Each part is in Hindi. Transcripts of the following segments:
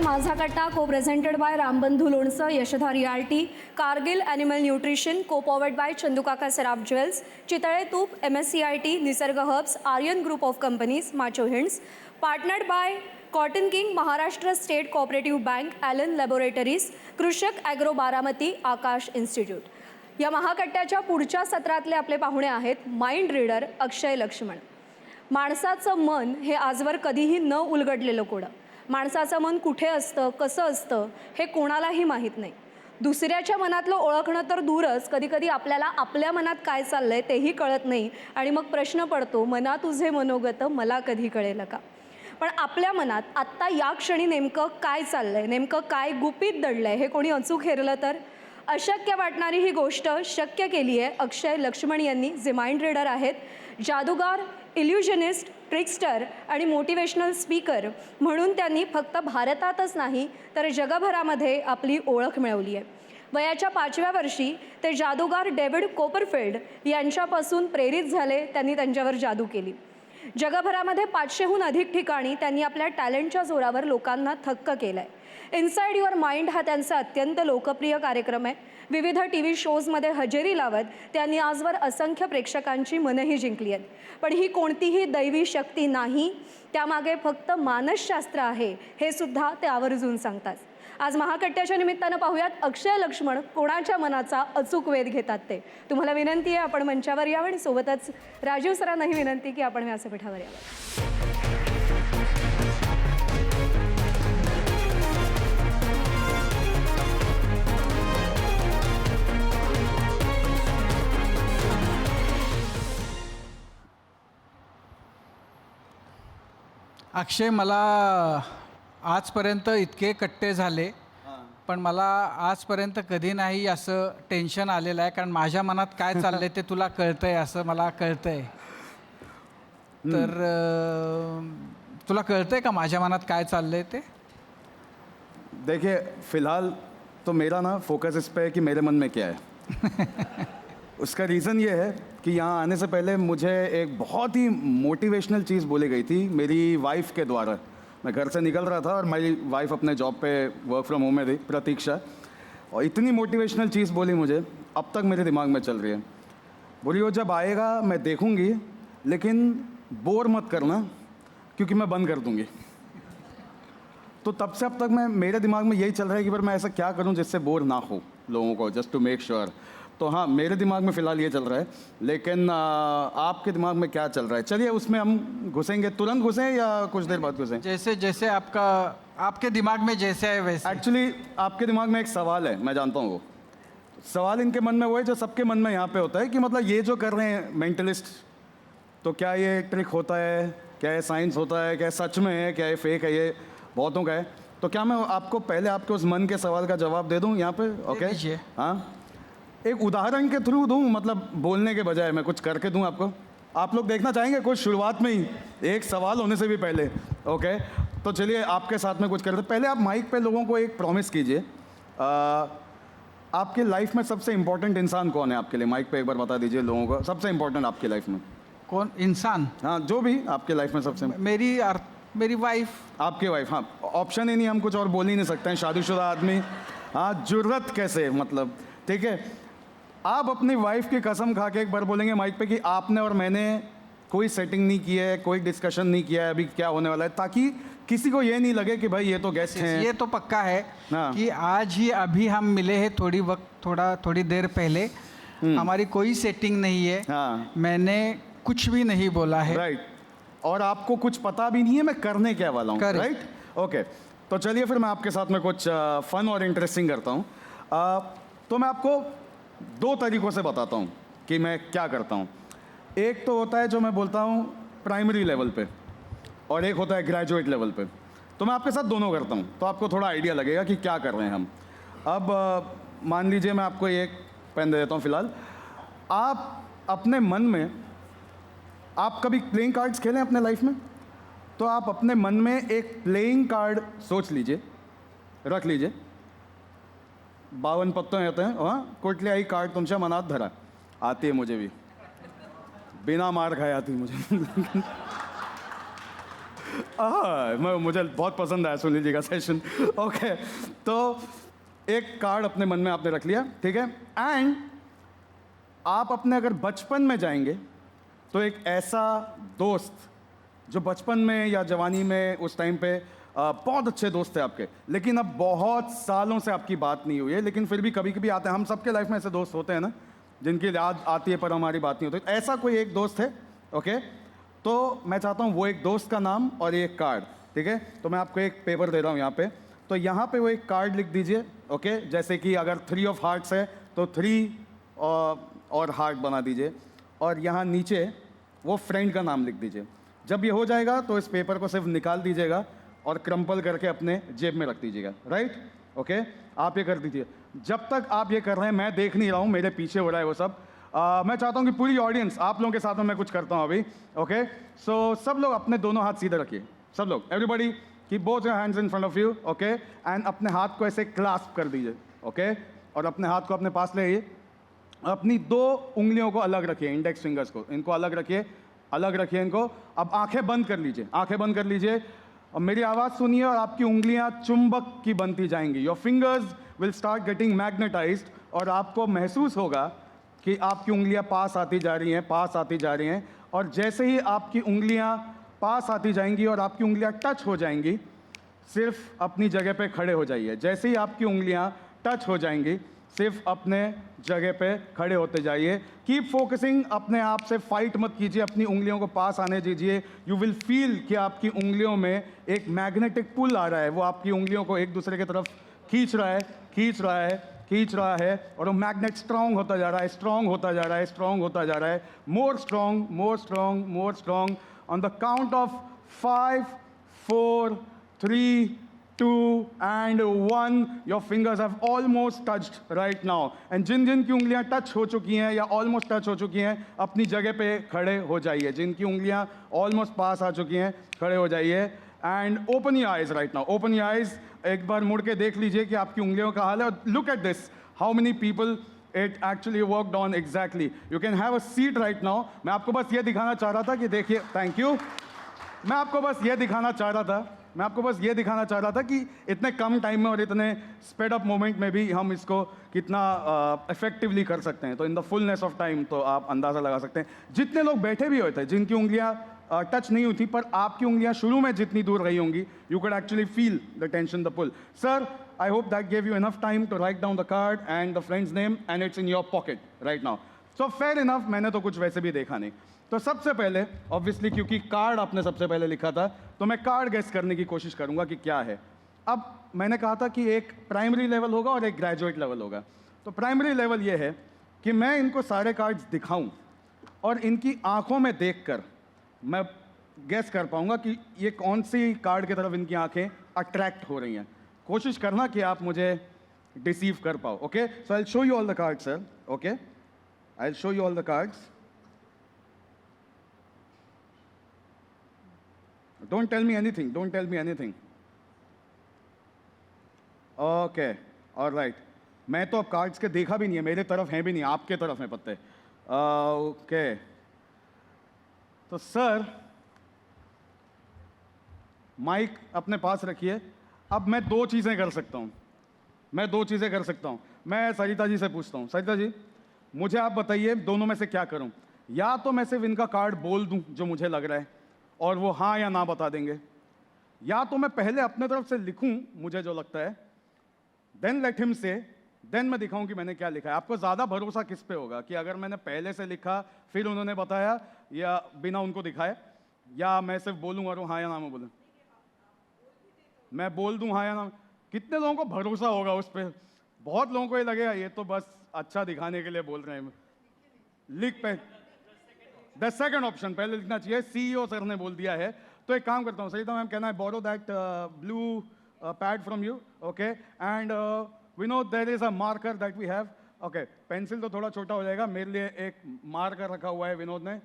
माझा कट्टा को प्रेझेंटेड बाय रामबंधू लोणचं, Yashodha realty, Cargill animal nutrition, co powered by Chandukaka Saraf jewels, Chitale तूप, MSCIT, Nisarg herbs, Aryan group of companies, macho hints, partnered by cotton king, Maharashtra state cooperative bank, Allen laboratories, Krushak agro Baramati, Aakash institute. या महाकट्ट्याच्या पुढच्या सत्रातले आपले पाहुणे आहेत माइंड रीडर अक्षय लक्ष्मण। माणसाचं मन हे आजवर कधीही न उलगडलेलं कोडं। माणसाचं मन कुठे असतं, कसं असतं हे कोणालाही माहीत नाही। दुसऱ्याच्या मनातलं ओळखणं तर दूरच, कधीकधी आपल्याला आपल्या मनात काय चाललंय तेही कळत नाही आणि मग प्रश्न पडतो, मना तुझे मनोगत मला कधी कळेल का। पण आपल्या मनात आत्ता या क्षणी नेमकं काय चाललंय, नेमकं काय गुपित दडलंय हे कोणी अचूक हेरलं तर? अशक्य वाटणारी ही गोष्ट शक्य केली आहे अक्षय लक्ष्मण यांनी, जे माइंड रीडर आहेत, जादूगार, इल्युजनिस्ट, ट्रिक्स्टर आणि मोटिवेशनल स्पीकर म्हणून त्यांनी फक्त भारतातच नाही तर जगभरामध्ये आपली ओळख मिळवली आहे। वयाच्या 5व्या वर्षी ते जादूगार डेव्हिड कोपरफिल्ड यांच्यापासून प्रेरित झाले, त्यांनी त्यांच्यावर जादू केली। जगभरामध्ये 500हून अधिक ठिकाणी त्यांनी आपल्या टॅलेंटच्या जोरावर लोकांना थक्क केलं आहे। इनसाइड युअर माइंड हा त्यांचा अत्यंत लोकप्रिय कार्यक्रम आहे। विविध TV शोजमध्ये हजेरी लावत त्यांनी आजवर असंख्य प्रेक्षकांची मनंही जिंकली आहेत। पण ही कोणतीही दैवी शक्ती नाही, त्यामागे फक्त मानसशास्त्र आहे हे सुद्धा ते आवर्जून सांगतात। आज महाकट्ट्याच्या निमित्तानं पाहूयात अक्षय लक्ष्मण कोणाच्या मनाचा अचूक वेध घेतात ते। तुम्हाला विनंती आहे आपण मंचावर यावं आणि सोबतच राजीव सरांनाही विनंती की आपण व्यासपीठावर यावं। अक्षय, मला आजपर्यंत इतके कट्टे झाले पण मला आजपर्यंत कधी नाही असं टेन्शन आलेलं आहे, कारण माझ्या मनात काय चाललंय ते तुला कळतंय असं मला कळतंय। तर तुला कळतंय का माझ्या मनात काय चाललंय ते? देखिए, फिलहाल तो मेरा ना फोकस इस पे है कि मेरे मन में क्या है। उसका रीज़न ये है कि यहाँ आने से पहले मुझे एक बहुत ही मोटिवेशनल चीज़ बोली गई थी मेरी वाइफ के द्वारा। मैं घर से निकल रहा था और मेरी वाइफ अपने जॉब पे वर्क फ्रॉम होम में थी, प्रतीक्षा, और इतनी मोटिवेशनल चीज़ बोली मुझे, अब तक मेरे दिमाग में चल रही है। बोली वो जब आएगा मैं देखूँगी, लेकिन बोर मत करना क्योंकि मैं बंद कर दूँगी। तो तब से अब तक मेरे दिमाग में यही चल रहा है कि पर मैं ऐसा क्या करूं जिससे बोर ना हो लोगों को, जस्ट टू मेक श्योर। तो हाँ, मेरे दिमाग में फ़िलहाल ये चल रहा है, लेकिन आपके दिमाग में क्या चल रहा है? चलिए उसमें हम घुसेंगे, तुरंत घुसें या कुछ देर बाद घुसें? जैसे जैसे आपके दिमाग में जैसे है वैसे। एक्चुअली आपके दिमाग में एक सवाल है, मैं जानता हूँ वो सवाल इनके मन में वो है जो सबके मन में यहाँ पे होता है कि मतलब ये जो कर रहे हैं मेंटलिस्ट, तो क्या ये ट्रिक होता है, क्या ये साइंस होता है, क्या सच में है, क्या ये फेक है, ये बहुतों का है। तो क्या मैं आपको पहले आपके उस मन के सवाल का जवाब दे दूं यहाँ पे? ओके, हाँ, एक उदाहरण के थ्रू दूं, मतलब बोलने के बजाय मैं कुछ करके दूं आपको। आप लोग देखना चाहेंगे कुछ शुरुआत में ही, एक सवाल होने से भी पहले? ओके, तो चलिए आपके साथ में कुछ करते। पहले आप माइक पे लोगों को एक प्रॉमिस कीजिए, आपके लाइफ में सबसे इम्पोर्टेंट इंसान कौन है आपके लिए? माइक पे एक बार बता दीजिए लोगों को, सबसे इम्पोर्टेंट आपकी लाइफ में कौन इंसान? हाँ, जो भी आपके लाइफ में सबसे। मेरी वाइफ। आपकी वाइफ? हाँ, ऑप्शन ही नहीं, हम कुछ और बोल ही नहीं सकते हैं, शादीशुदा आदमी। हाँ, जुर्रत कैसे, मतलब ठीक है। आप अपनी वाइफ की कसम खा के एक बार बोलेंगे माइक पे कि आपने और मैंने कोई सेटिंग नहीं की है, कोई डिस्कशन नहीं किया है अभी क्या होने वाला है, ताकि किसी को ये नहीं लगे कि भाई ये तो गेस्ट हैं। ये तो पक्का है हाँ। कि आज ही अभी हम मिले हैं, थोड़ी देर पहले। हमारी कोई सेटिंग नहीं है। हाँ, मैंने कुछ भी नहीं बोला है। राइट, और आपको कुछ पता भी नहीं है मैं करने क्या वाला हूँ, राइट? ओके, तो चलिए फिर मैं आपके साथ में कुछ फन और इंटरेस्टिंग करता हूँ। तो मैं आपको 2 तरीक़ों से बताता हूँ कि मैं क्या करता हूँ। एक तो होता है जो मैं बोलता हूँ प्राइमरी लेवल पे, और एक होता है ग्रेजुएट लेवल पे। तो मैं आपके साथ दोनों करता हूँ, तो आपको थोड़ा आइडिया लगेगा कि क्या कर रहे हैं हम। अब मान लीजिए मैं आपको एक पेन दे देता हूँ फ़िलहाल। आप अपने मन में, आप कभी प्लेइंग कार्ड्स खेलें अपने लाइफ में? तो आप अपने मन में एक प्लेइंग कार्ड सोच लीजिए, रख लीजिए। 52 पत्ते येते हैं, हाँ, कुठल्याही कार्ड तुमच्या मनात धरा। आती है मुझे भी, बिना मार खाए आती है मुझे। मुझे बहुत पसंद आया सुनील जी का सेशन। ओके, तो एक कार्ड अपने मन में आपने रख लिया, ठीक है। एंड आप अपने अगर बचपन में जाएंगे तो एक ऐसा दोस्त जो बचपन में या जवानी में उस टाइम पे बहुत अच्छे दोस्त थे आपके, लेकिन अब बहुत सालों से आपकी बात नहीं हुई है, लेकिन फिर भी कभी कभी आते हैं। हम सबके लाइफ में ऐसे दोस्त होते हैं ना, जिनकी याद आती है पर हमारी बात नहीं होती। ऐसा कोई एक दोस्त है, ओके। तो मैं चाहता हूँ वो एक दोस्त का नाम और ये एक कार्ड, ठीक है। तो मैं आपको एक पेपर दे रहा हूँ यहाँ पे, तो यहाँ पे वो एक कार्ड लिख दीजिए, ओके। जैसे कि अगर 3 ऑफ हार्ट्स है तो 3 और हार्ट बना दीजिए, और यहाँ नीचे वो फ्रेंड का नाम लिख दीजिए। जब ये हो जाएगा तो इस पेपर को सिर्फ निकाल दीजिएगा और क्रम्पल करके अपने जेब में रख दीजिएगा, राइट, ओके। आप ये कर दीजिए। जब तक आप ये कर रहे हैं, मैं देख नहीं रहा हूँ, मेरे पीछे हो रहा है वो सब। मैं चाहता हूँ कि पूरी ऑडियंस, आप लोगों के साथ में मैं कुछ करता हूँ अभी, ओके। सो सब लोग अपने दोनों हाथ सीधे रखिए, सब लोग, everybody keep both your hands in front of you, okay. And अपने हाथ को ऐसे क्लास्प कर दीजिए, ओके। और अपने हाथ को अपने पास ले आइए, अपनी 2 उंगलियों को अलग रखिए, इंडेक्स फिंगर्स को, इनको अलग रखिए, अलग रखिए इनको। अब आंखें बंद कर लीजिए, आंखें बंद कर लीजिए, और मेरी आवाज़ सुनिए, और आपकी उंगलियां चुंबक की बनती जाएंगी। Your fingers will start getting magnetised, और आपको महसूस होगा कि आपकी उंगलियां पास आती जा रही हैं, पास आती जा रही हैं। और जैसे ही आपकी उंगलियां पास आती जाएंगी और आपकी उंगलियां टच हो जाएंगी, सिर्फ अपनी जगह पे खड़े हो जाइए। जैसे ही आपकी उंगलियां टच हो जाएंगी, सिर्फ अपने जगह पे खड़े होते जाइए। कीप फोकसिंग, अपने आप से फाइट मत कीजिए, अपनी उंगलियों को पास आने दीजिए। यू विल फील कि आपकी उंगलियों में एक मैग्नेटिक पुल आ रहा है, वो आपकी उंगलियों को एक दूसरे की तरफ खींच रहा है, खींच रहा है, खींच रहा है, और वो मैग्नेट स्ट्रांग होता जा रहा है, स्ट्रांग होता जा रहा है, स्ट्रांग होता जा रहा है। More strong, more strong, more strong. On the count of 5, 4, 3, 2 and 1, your fingers have almost touched right now. And जिन जिन की उंगलियां टच हो चुकी हैं या ऑलमोस्ट टच हो चुकी हैं, अपनी जगह पे खड़े हो जाइए। जिनकी उंगलियां ऑलमोस्ट पास आ चुकी हैं, खड़े हो जाइए। And open your eyes right now, open your eyes. एक बार मुड़ के देख लीजिए कि आपकी उंगलियों का हाल है। Look at this, how many people it actually worked on exactly. You can have a seat right now. मैं आपको बस ये दिखाना चाह रहा था कि देखिए, थैंक यू। मैं आपको बस ये दिखाना चाह रहा था कि इतने कम टाइम में और इतने स्पीड अप मोमेंट में भी हम इसको कितना इफेक्टिवली कर सकते हैं। तो in the fullness of time तो आप अंदाज़ा लगा सकते हैं। जितने लोग बैठे भी हुए थे, जिनकी उंगलियां टच नहीं हुई थी, पर आपकी उंगलियां शुरू में जितनी दूर रही होंगी, you could actually feel the tension, the pull. Sir, I hope that gave you enough time to write down the card and the friends name, and it's in your pocket right now. So fair enough, मैंने तो कुछ वैसे भी देखा नहीं। तो सबसे पहले ऑब्वियसली, क्योंकि कार्ड आपने सबसे पहले लिखा था, तो मैं कार्ड गेस करने की कोशिश करूंगा कि क्या है। अब मैंने कहा था कि एक प्राइमरी लेवल होगा और एक ग्रेजुएट लेवल होगा। तो प्राइमरी लेवल ये है कि मैं इनको सारे कार्ड्स दिखाऊं और इनकी आंखों में देखकर मैं गेस कर पाऊंगा कि ये कौन सी कार्ड की तरफ इनकी आंखें अट्रैक्ट हो रही हैं। कोशिश करना कि आप मुझे डिसीव कर पाओ, okay. So I will show you all the cards sir, okay. I will show you all the cards. Don't tell me anything. Don't tell me anything. Okay, all right. मैं तो अब कार्ड्स के देखा भी नहीं है, मेरे तरफ हैं भी नहीं, आपके तरफ हैं पत्ते। ओके, तो सर माइक अपने पास रखिए। अब मैं 2 चीज़ें कर सकता हूँ। मैं सरिता जी से पूछता हूँ, सरिता जी मुझे आप बताइए दोनों में से क्या करूँ। या तो मैं सिर्फ इनका कार्ड बोल दूँ जो मुझे लग रहा है और वो हाँ या ना बता देंगे, या तो मैं पहले अपने तरफ से लिखूं मुझे जो लगता है, देन लेट हिम से, देन मैं दिखाऊं कि मैंने क्या लिखा है। आपको ज़्यादा भरोसा किस पे होगा, कि अगर मैंने पहले से लिखा फिर उन्होंने बताया, या बिना उनको दिखाए, या मैं सिर्फ बोलूं और वो हाँ या ना में बोलूं? मैं बोल दूं हाँ या ना? कितने लोगों को भरोसा होगा उस पर? बहुत लोगों को ये लगेगा ये तो बस अच्छा दिखाने के लिए बोल रहे हैं। लिख पे द सेकंड ऑप्शन पहले लिखना चाहिए। सीईओ सर ने बोल दिया है, तो एक काम करता हूँ सरिता मैम, कहना है borrow that blue pad from you, okay. And Vinod, there is a marker that we have, okay. Pencil तो थोड़ा छोटा हो जाएगा, मेरे लिए एक मार्कर रखा हुआ है विनोद ने,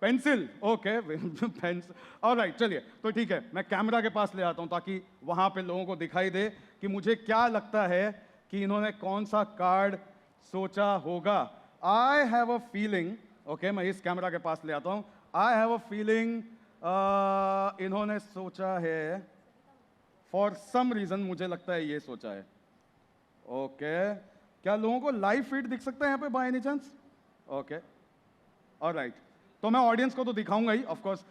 पेंसिल, ओके। पेंसिल, ऑलराइट, चलिए तो ठीक है, मैं कैमरा के पास ले आता हूँ ताकि वहाँ पे लोगों को दिखाई दे कि मुझे क्या लगता है कि इन्होंने कौन सा कार्ड सोचा होगा। I have a feeling, okay, मैं इस कैमरा के पास ले आता हूँ। आई हैव अ फीलिंग इन्होंने सोचा है, फॉर सम रीजन मुझे लगता है ये सोचा है. ओके, क्या लोगों को लाइव फीड दिख सकता है यहाँ पे by any chance? Okay, alright. तो मैं ऑडियंस को तो दिखाऊंगा ही ऑफ कोर्स.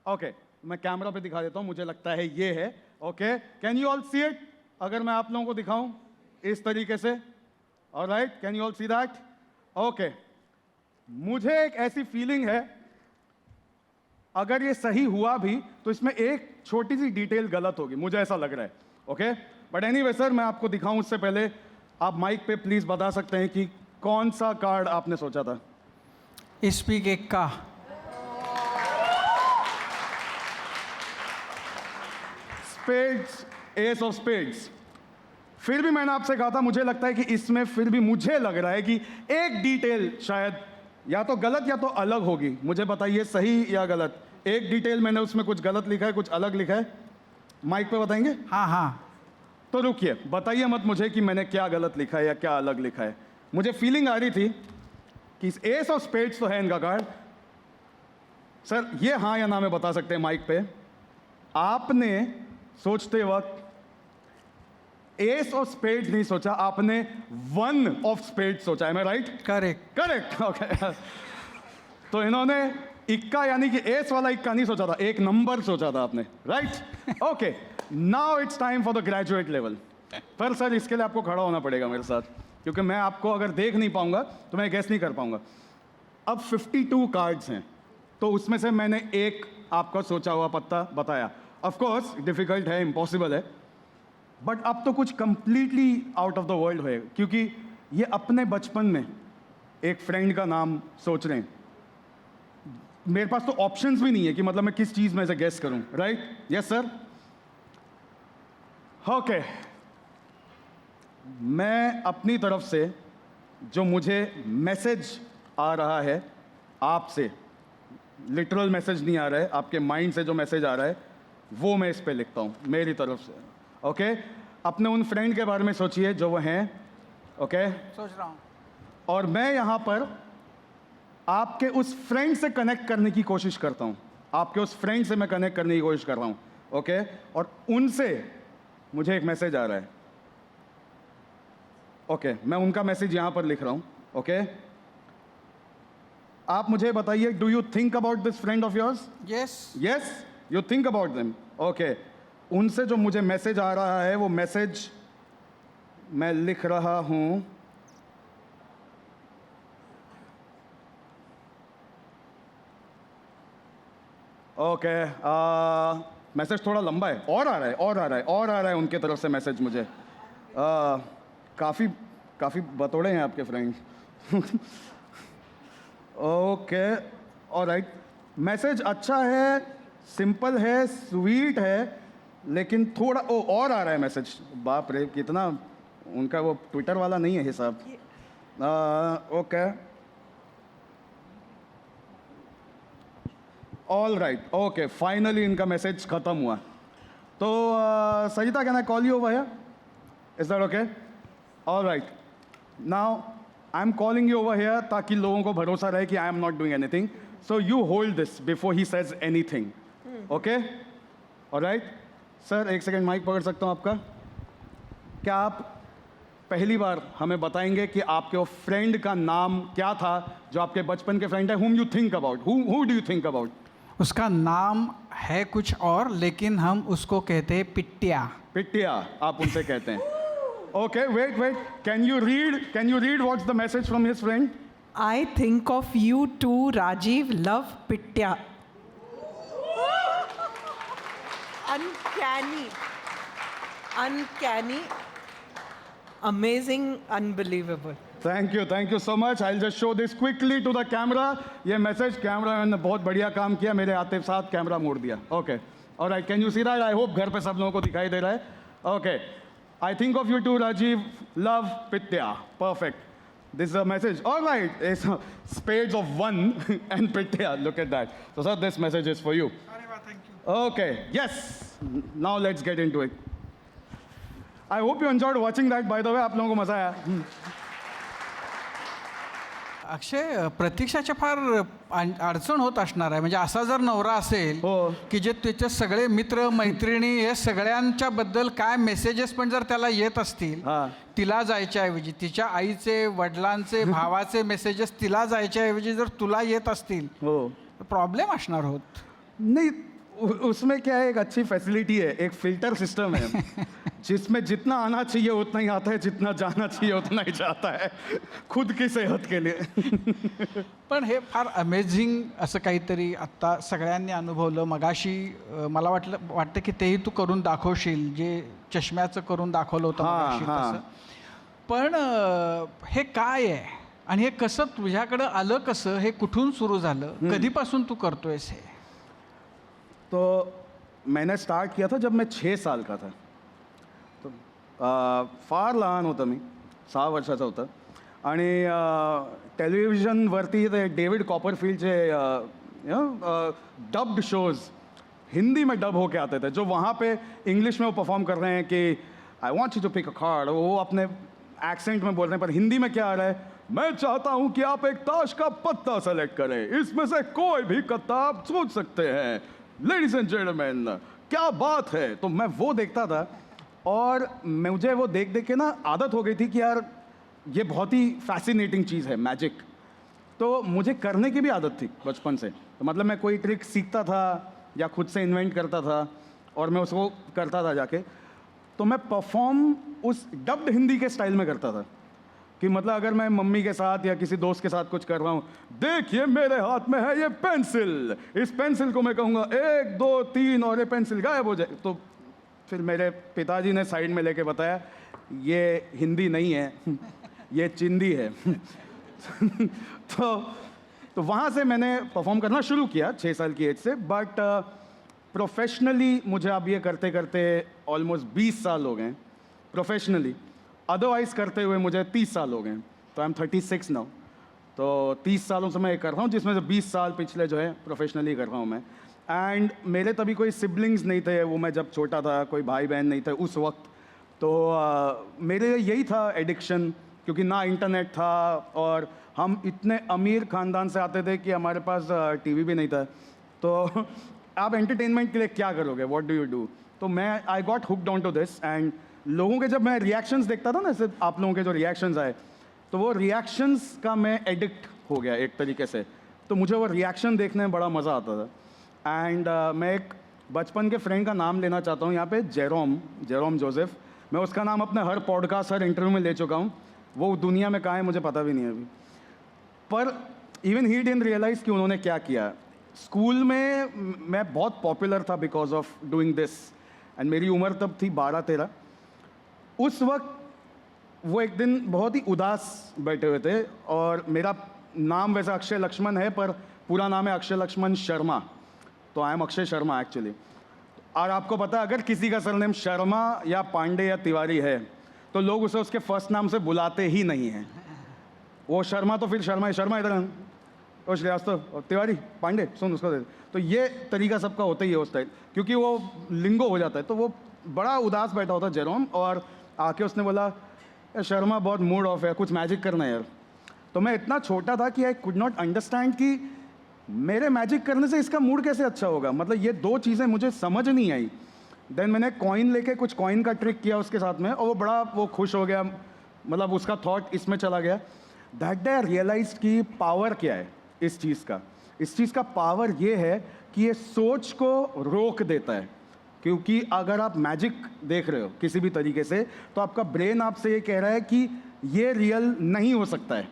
ओके, मैं कैमरा पे दिखा देता हूँ. मुझे लगता है ये है. Okay, can you all see it? अगर मैं आप लोगों को दिखाऊं इस तरीके से, alright, can you all see that? Okay, मुझे एक ऐसी फीलिंग है, अगर ये सही हुआ भी तो इसमें एक छोटी सी डिटेल गलत होगी, मुझे ऐसा लग रहा है. ओके, बट एनीवे सर, मैं आपको दिखाऊं उससे पहले आप माइक पे प्लीज बता सकते हैं कि कौन सा कार्ड आपने सोचा था? स्पीक एक का. Spades, S of spades. फिर भी मैंने आपसे कहा था, मुझे लगता है कि इसमें फिर भी मुझे लग रहा है कि एक डिटेल शायद या तो गलत या तो अलग होगी. मुझे बताइए सही या गलत. एक डिटेल मैंने उसमें कुछ गलत लिखा है, कुछ अलग लिखा है. माइक पे बताएंगे? हाँ हाँ. तो रुकिए, बताइए मत मुझे कि मैंने क्या गलत लिखा है या क्या अलग लिखा है. मुझे फीलिंग आ रही थी कि एस ऑफ स्पेड्स तो है इनका कार्ड. सर ये हाँ या ना में बता सकते हैं माइक पे. आपने सोचते वक्त एस ऑफ स्पेड्स नहीं सोचा, आपने वन ऑफ स्पेड्स सोचा है. मैं राइट? करेक्ट. करेक्ट. ओके, तो इन्होंने इक्का यानी कि एस वाला इक्का नहीं सोचा था, एक नंबर सोचा था आपने. Right? Okay, now it's time for the graduate level. पर सर इसके लिए आपको खड़ा होना पड़ेगा मेरे साथ, क्योंकि मैं आपको अगर देख नहीं पाऊंगा तो मैं गेस नहीं कर पाऊंगा. अब 52 कार्ड्स हैं, तो उसमें से मैंने एक आपका सोचा हुआ पत्ता बताया. ऑफ कोर्स डिफिकल्ट है, इम्पॉसिबल है, बट अब तो कुछ completely out of the world है, क्योंकि ये अपने बचपन में एक फ्रेंड का नाम सोच रहे हैं. मेरे पास तो ऑप्शंस भी नहीं है कि मतलब मैं किस चीज में से गेस करूं. राइट? Yes sir. ओके, मैं अपनी तरफ से जो मुझे मैसेज आ रहा है आपसे, लिटरल मैसेज नहीं आ रहा है, आपके माइंड से जो मैसेज आ रहा है वो मैं इस पे लिखता हूँ मेरी तरफ से. ओके, अपने उन फ्रेंड के बारे में सोचिए जो वो हैं. ओके, सोच रहा हूँ. और मैं यहाँ पर आपके उस फ्रेंड से कनेक्ट करने की कोशिश करता हूँ. आपके उस फ्रेंड से मैं कनेक्ट करने की कोशिश कर रहा हूँ. ओके, और उनसे मुझे एक मैसेज आ रहा है. ओके, मैं उनका मैसेज यहाँ पर लिख रहा हूँ. ओके, आप मुझे बताइए, do you think about this friend of yours? Yes. Yes, you think about them. Okay, उनसे जो मुझे मैसेज आ रहा है वो मैसेज मैं लिख रहा हूं. ओके, मैसेज थोड़ा लंबा है, और आ रहा है, और आ रहा है, और आ रहा है उनके तरफ से मैसेज मुझे. काफ़ी काफ़ी बतौड़े हैं आपके फ्रेंड. Okay, alright. मैसेज अच्छा है, सिंपल है, स्वीट है, लेकिन थोड़ा और आ रहा है मैसेज. बाप रे, कितना उनका वो ट्विटर वाला नहीं है हिसाब. Okay, all right. Okay, finally इनका मैसेज खत्म हुआ. तो Sajita, can I call you over here? Is that okay? All right. Now I am calling you over here ताकि लोगों को भरोसा रहे कि I am not doing anything. So you hold this before he says anything. Okay, alright. Sir एक सेकेंड माइक पकड़ सकता हूँ आपका? क्या आप पहली बार हमें बताएंगे कि आपके वो फ्रेंड का नाम क्या था जो आपके बचपन के फ्रेंड है? whom you think about, who do you think about? उसका नाम है कुछ और, लेकिन हम उसको कहते हैं पिट्टिया. पिट्टिया आप उनसे कहते हैं. Okay, wait wait, can you read what's the message from his friend? I think of you too, Rajiv. Love, Pitya. Uncanny, amazing, unbelievable. Thank you so much. I just show this quickly to the camera. ये मैसेज कैमरा ने बहुत बढ़िया काम किया, मेरे आते साथ कैमरा मोड़ दिया. Okay, alright, can you see that? I hope घर पे सब लोगों को दिखाई दे रहा है. Okay, I think of you too Rajiv, love, Pitya. Perfect. This is a message. All right, it's spades of 1 and Pitya. Look at that. So, sir, this message is for you. Thank you. Okay, yes. Now let's get into it. I hope you enjoyed watching that. By the way, आप लोगों को मजा आया? अक्षय, प्रतीक्षाच्या फार अडचण होत असणार आहे. म्हणजे असा जर नवरा असेल हो. की जे त्याचे सगळे मित्र मैत्रिणी हे सगळ्यांच्या बद्दल काय मेसेजेस पण जर त्याला येत असतील, हां. तिला जायच्या ऐवजी तिच्या आईचे, वडिलांचे, भावाचे मेसेजेस तिला जायच्या ऐवजी जर तुला येत असतील, हो. प्रॉब्लेम असणार होत. नहीं, उसमें क्या है, एक अच्छी फैसिलिटी है, एक फिल्टर सिस्टम है जिसमें जितना आना चाहिए उतना ही आता है, जितना जाना चाहिए उतना ही जाता है, खुद की सेहत के लिए. पण हे फार अमेझिंग असं काहीतरी आत्ता सगळ्यांनी अनुभवलं. मगाशी मला वाटतं की तेही तू करून दाखवशील, जे चष्म्याचं करून दाखवलं होतं हां, मगाशी हां. तसं. पण हे काय आहे आणि हे कसं तुझ्याकडं आलं, कसं हे कुठून सुरू झालं, कधीपासून तू करतोयस हे? तो मैंने स्टार्ट किया था जब मैं 6 साल का था. तो फार लहान होतं मी, 6 वर्षाचा होता. आणि टेलिव्हिजनवरती ते डेव्हिड कॉपरफील्डचे डब्ड शोज हिंदी में डब होके आते थे, जो वहाँ पे इंग्लिश में वो परफॉर्म कर रहे हैं कि I want you to pick a card, वो अपने एक्सेंट में बोल रहे हैं, पर हिंदी में क्या आ रहा है, मैं चाहता हूँ कि आप एक ताश का पत्ता सेलेक्ट करें, इसमें से कोई भी कत्ता आप सोच सकते हैं, लेडीज एंड जेंटलमैन, क्या बात है. तो मैं वो देखता था और मुझे वो देख देख के ना आदत हो गई थी कि यार ये बहुत ही फैसिनेटिंग चीज़ है मैजिक. तो मुझे करने की भी आदत थी बचपन से. तो मतलब मैं कोई ट्रिक सीखता था या खुद से इन्वेंट करता था और मैं उसको करता था जाके. तो मैं परफॉर्म उस डब्ड हिंदी के स्टाइल में करता था कि मतलब अगर मैं मम्मी के साथ या किसी दोस्त के साथ कुछ कर रहा हूँ, देखिए मेरे हाथ में है ये पेंसिल, इस पेंसिल को मैं कहूँगा 1 2 3 और ये पेंसिल गायब हो जाए. तो फिर मेरे पिताजी ने साइड में लेके बताया, ये हिंदी नहीं है, ये चिंदी है. तो वहाँ से मैंने परफॉर्म करना शुरू किया 6 साल की एज से. बट प्रोफेशनली मुझे अब ये करते करते ऑलमोस्ट 20 साल हो गए प्रोफेशनली. अदरवाइज़ करते हुए मुझे 30 साल हो गए. तो आई एम 36 नाउ. तो 30 सालों से मैं ये कर रहा हूँ, जिसमें से 20 साल पिछले जो है प्रोफेशनली कर रहा हूँ मैं. एंड मेरे तभी कोई सिबलिंग्स नहीं थे, वो मैं जब छोटा था, कोई भाई बहन नहीं थे उस वक्त. तो मेरे लिए यही था एडिक्शन, क्योंकि ना इंटरनेट था और हम इतने अमीर ख़ानदान से आते थे कि हमारे पास टीवी भी नहीं था. तो आप एंटरटेनमेंट के लिए क्या करोगे, व्हाट डू यू डू. तो मैं I got hooked on to this. And लोगों के जब मैं रिएक्शंस देखता था ना, जैसे आप लोगों के जो रिएक्शंस आए, तो वो रिएक्शंस का मैं एडिक्ट हो गया एक तरीके से. तो मुझे वो रिएक्शन देखने में बड़ा मज़ा आता था. एंड मैं एक बचपन के फ्रेंड का नाम लेना चाहता हूँ यहाँ पे, जेरोम जोसेफ. मैं उसका नाम अपने हर पॉडकास्ट, हर इंटरव्यू में ले चुका हूँ. वो दुनिया में कहाँ है मुझे पता भी नहीं है अभी. पर इवन ही डिडंट रियलाइज़ कि उन्होंने क्या किया. स्कूल में मैं बहुत पॉपुलर था because of doing this. And मेरी उम्र तब थी 12-13. उस वक्त वो एक दिन बहुत ही उदास बैठे हुए थे और मेरा नाम वैसे अक्षय लक्ष्मण है, पर पूरा नाम है अक्षय लक्ष्मण शर्मा. तो I am Akshay Sharma actually. और आपको पता है, अगर किसी का सरनेम शर्मा या पांडे या तिवारी है तो लोग उसे उसके फर्स्ट नाम से बुलाते ही नहीं हैं. वो शर्मा तो फिर शर्मा इधर और श्रीवास्तव और तिवारी पांडे सुन उसको दे. तो ये तरीका सबका होता ही है उस टाइम, क्योंकि वो लिंगो हो जाता है. तो वो बड़ा उदास बैठा होता जेरोम, और आके उसने बोला, शर्मा बहुत मूड ऑफ है, कुछ मैजिक करना है यार. तो मैं इतना छोटा था कि आई कुड नॉट अंडरस्टैंड कि मेरे मैजिक करने से इसका मूड कैसे अच्छा होगा. मतलब ये दो चीज़ें मुझे समझ नहीं आई. देन मैंने कॉइन लेके कुछ कॉइन का ट्रिक किया उसके साथ में, और वो बड़ा वो खुश हो गया. मतलब उसका थॉट इसमें चला गया. दैट डे आई रियलाइज्ड कि पावर क्या है इस चीज़ का. इस चीज़ का पावर ये है कि ये सोच को रोक देता है. क्योंकि अगर आप मैजिक देख रहे हो किसी भी तरीके से, तो आपका ब्रेन आपसे ये कह रहा है कि ये रियल नहीं हो सकता है.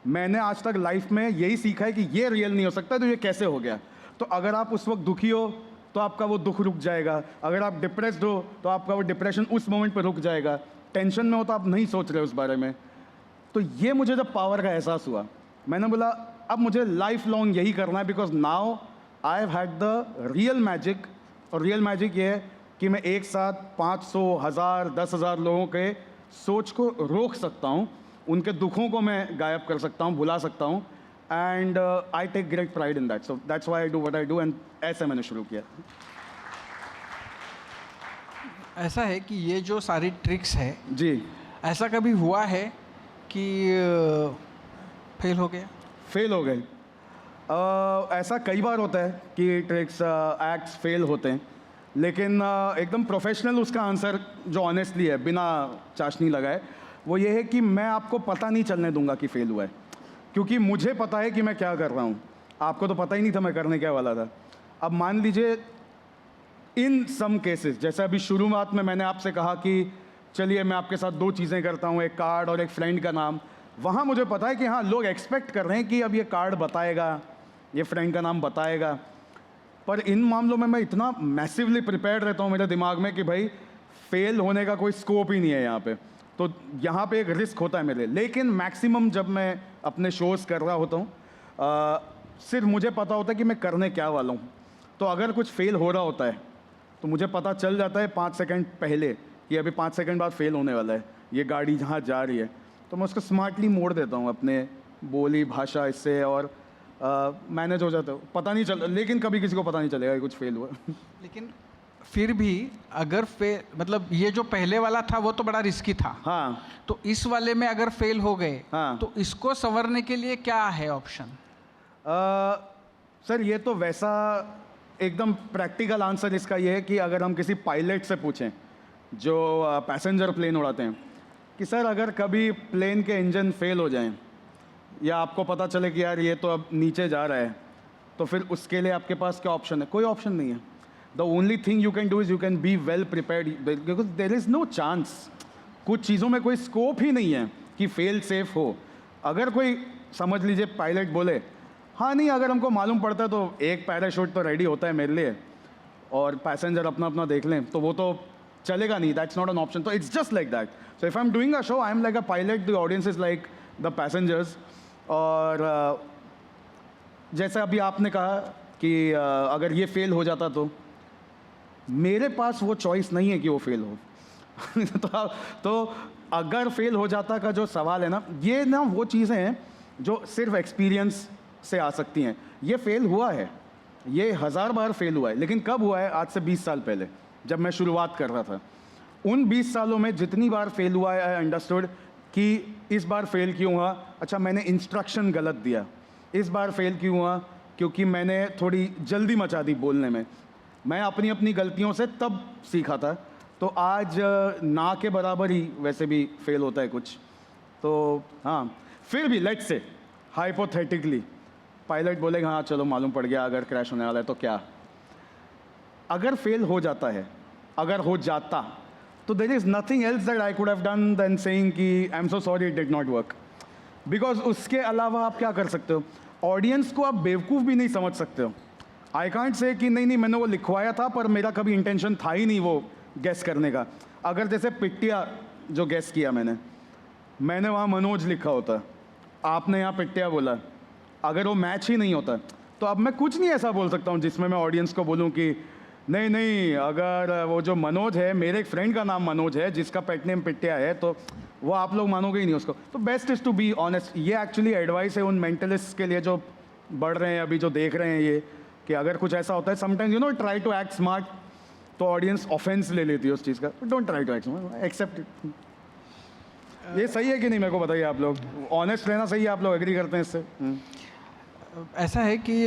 मैंने आज तक लाइफ में यही सीखा है कि ये रियल नहीं हो सकता, तो ये कैसे हो गया. तो अगर आप उस वक्त दुखी हो तो आपका वो दुख रुक जाएगा. अगर आप डिप्रेस्ड हो तो आपका वो डिप्रेशन उस मोमेंट पर रुक जाएगा. टेंशन में हो तो आप नहीं सोच रहे उस बारे में. तो ये मुझे जब पावर का एहसास हुआ, मैंने बोला अब मुझे लाइफ लॉन्ग यही करना है, because now I have had the real magic. और रियल मैजिक ये है कि मैं एक साथ 500, 1000, 10,000 लोगों के सोच को रोक सकता हूँ, उनके दुखों को मैं गायब कर सकता हूँ, भुला सकता हूँ. And I take great pride in that. So that's why I do what I do. And ऐसे मैंने शुरू किया. ऐसा है कि ये जो सारी ट्रिक्स है, जी ऐसा कभी हुआ है कि फेल हो गया? फेल हो गए। ऐसा कई बार होता है कि ट्रिक्स एक्ट्स फेल होते हैं, लेकिन एकदम प्रोफेशनल उसका आंसर जो ऑनेस्टली है बिना चाशनी लगाए वो ये है कि मैं आपको पता नहीं चलने दूंगा कि फेल हुआ है, क्योंकि मुझे पता है कि मैं क्या कर रहा हूँ। आपको तो पता ही नहीं था मैं करने क्या वाला था। अब मान लीजिए इन सम केसेस, जैसे अभी शुरुआत में मैंने आपसे कहा कि चलिए मैं आपके साथ 2 चीज़ें करता हूँ, एक कार्ड और एक फ्रेंड का नाम, वहाँ मुझे पता है कि हाँ लोग एक्सपेक्ट कर रहे हैं कि अब ये कार्ड बताएगा, ये फ्रेंड का नाम बताएगा। पर इन मामलों में मैं इतना मैसिवली प्रिपेयर्ड रहता हूँ मेरे दिमाग में कि भाई फेल होने का कोई स्कोप ही नहीं है यहाँ पे, तो यहाँ पे एक रिस्क होता है मेरे। लेकिन मैक्सिमम जब मैं अपने शोज़ कर रहा होता हूँ सिर्फ मुझे पता होता है कि मैं करने क्या वाला हूँ। तो अगर कुछ फेल हो रहा होता है तो मुझे पता चल जाता है 5 सेकंड पहले कि अभी 5 सेकंड बाद फेल होने वाला है, ये गाड़ी जहाँ जा रही है, तो मैं उसको स्मार्टली मोड़ देता हूँ अपने बोली भाषा इससे, और मैनेज हो जाता है, पता नहीं चल। लेकिन कभी किसी को पता नहीं चलेगा कि कुछ फेल हुआ। लेकिन फिर भी अगर मतलब ये जो पहले वाला था वो तो बड़ा रिस्की था। हाँ तो इस वाले में अगर फेल हो गए हाँ। तो इसको संवरने के लिए क्या है ऑप्शन? सर ये तो वैसा एकदम प्रैक्टिकल आंसर इसका ये है कि अगर हम किसी पायलट से पूछें जो पैसेंजर प्लेन उड़ाते हैं कि सर अगर कभी प्लेन के इंजन फेल हो जाएं या आपको पता चले कि यार ये तो अब नीचे जा रहा है, तो फिर उसके लिए आपके पास क्या ऑप्शन है? कोई ऑप्शन नहीं है। The only thing you can do is you can be well prepared, because there is no chance. कुछ चीज़ों में कोई स्कोप ही नहीं है कि फेल सेफ हो। अगर कोई समझ लीजिए पायलट बोले हाँ नहीं, अगर हमको मालूम पड़ता है तो एक पैराशूट तो रेडी होता है मेरे लिए और पैसेंजर अपना अपना देख लें, तो वो तो चलेगा नहीं, दैट्स नॉट एन ऑप्शन। तो it's just like that. So if I am doing a show I am like a pilot, the audience is like the passengers. और जैसे अभी आपने कहा कि अगर ये फेल हो जाता तो मेरे पास वो चॉइस नहीं है कि वो फेल हो। तो अगर फेल हो जाता का जो सवाल है ना, ये ना वो चीज़ें हैं जो सिर्फ एक्सपीरियंस से आ सकती हैं। ये फेल हुआ है, ये 1000 बार फेल हुआ है, लेकिन कब हुआ है? आज से 20 साल पहले जब मैं शुरुआत कर रहा था। उन 20 सालों में जितनी बार फेल हुआ है आई अंडरस्टूड कि इस बार फेल क्यों हुआ। अच्छा मैंने इंस्ट्रक्शन गलत दिया। इस बार फेल क्यों हुआ? क्योंकि मैंने थोड़ी जल्दी मचा दी बोलने में। मैं अपनी अपनी गलतियों से तब सीखा था। तो आज ना के बराबर ही वैसे भी फेल होता है कुछ। तो हाँ, फिर भी लेट्स से हाइपोथेटिकली पायलट बोलेगा हाँ चलो मालूम पड़ गया अगर क्रैश होने वाला है तो क्या। अगर फेल हो जाता है, अगर हो जाता, तो there is nothing else that I could have done then saying कि I am so sorry it did not work. Because उसके अलावा आप क्या कर सकते हो? ऑडियंस को आप बेवकूफ़ भी नहीं समझ सकते हो। आई कांट से कि नहीं नहीं मैंने वो लिखवाया था पर मेरा कभी इंटेंशन था ही नहीं वो गेस करने का। अगर जैसे पिट्टिया जो गेस किया मैंने वहाँ मनोज लिखा होता, आपने यहाँ पिट्टिया बोला, अगर वो मैच ही नहीं होता तो अब मैं कुछ नहीं ऐसा बोल सकता हूँ जिसमें मैं ऑडियंस को बोलूँ कि नहीं नहीं अगर वो जो मनोज है, मेरे एक फ्रेंड का नाम मनोज है जिसका पेट नेम पिट्टिया है, तो वो आप लोग मानोगे ही नहीं उसको। तो best is to be honest. ये एक्चुअली एडवाइस है उन मेंटलिस्ट के लिए जो बढ़ रहे हैं अभी, जो देख रहे हैं ये, कि अगर कुछ ऐसा होता है sometimes you know try to act smart, तो ऑडियंस ऑफेंस ले लेती है उस चीज़ का। Don't try to act smart, accept it. ये सही है कि नहीं मेरे को बताइए आप लोग? ऑनेस्ट रहना सही है? आप लोग एग्री करते हैं इससे? ऐसा है कि